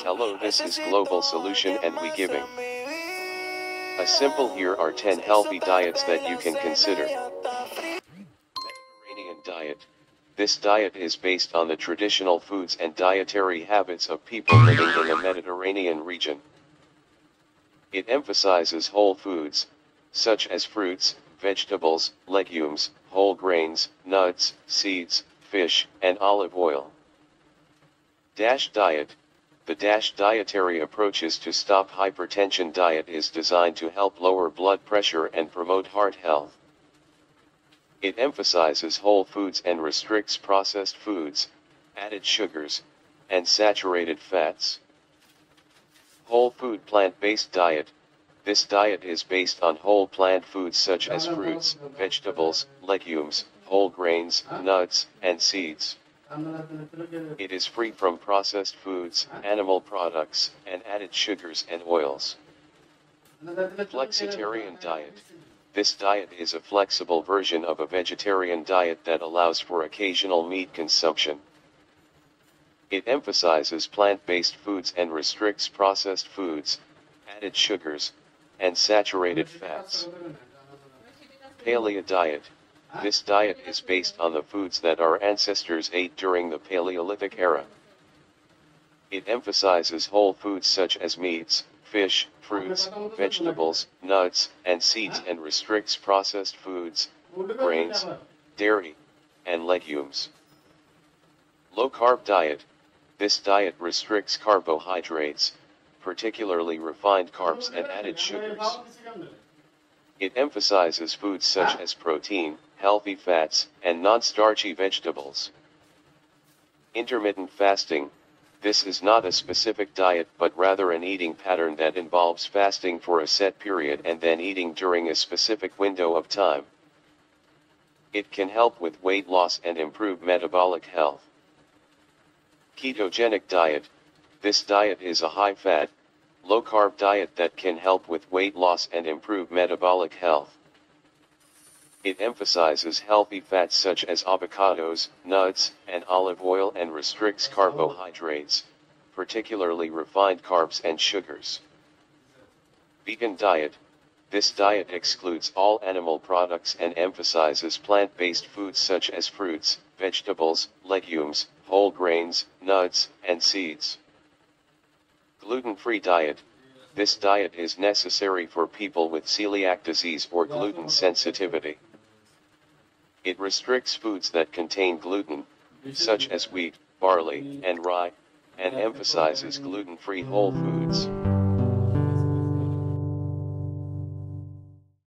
Hello, this is Global Solution and we giving. A simple here are 10 healthy diets that you can consider. Mediterranean diet. This diet is based on the traditional foods and dietary habits of people living in the Mediterranean region. It emphasizes whole foods, such as fruits, vegetables, legumes, whole grains, nuts, seeds, fish, and olive oil. Dash diet. The DASH dietary approaches to stop hypertension diet is designed to help lower blood pressure and promote heart health. It emphasizes whole foods and restricts processed foods, added sugars, and saturated fats. Whole food plant-based diet. This diet is based on whole plant foods such as fruits, vegetables, legumes, whole grains, nuts, and seeds. It is free from processed foods, animal products, and added sugars and oils. Flexitarian diet. This diet is a flexible version of a vegetarian diet that allows for occasional meat consumption. It emphasizes plant-based foods and restricts processed foods, added sugars, and saturated fats. Paleo diet. This diet is based on the foods that our ancestors ate during the Paleolithic era. It emphasizes whole foods such as meats, fish, fruits, vegetables, nuts, and seeds and restricts processed foods, grains, dairy, and legumes. Low-carb diet. This diet restricts carbohydrates, particularly refined carbs and added sugars. It emphasizes foods such as protein, healthy fats, and non-starchy vegetables. Intermittent fasting. This is not a specific diet but rather an eating pattern that involves fasting for a set period and then eating during a specific window of time. It can help with weight loss and improve metabolic health. Ketogenic diet. This diet is a high-fat, low-carb diet that can help with weight loss and improve metabolic health. It emphasizes healthy fats such as avocados, nuts, and olive oil and restricts carbohydrates, particularly refined carbs and sugars. Vegan diet. This diet excludes all animal products and emphasizes plant-based foods such as fruits, vegetables, legumes, whole grains, nuts, and seeds. Gluten-free diet. This diet is necessary for people with celiac disease or gluten sensitivity. It restricts foods that contain gluten, such as wheat, barley, and rye, and emphasizes gluten-free whole foods.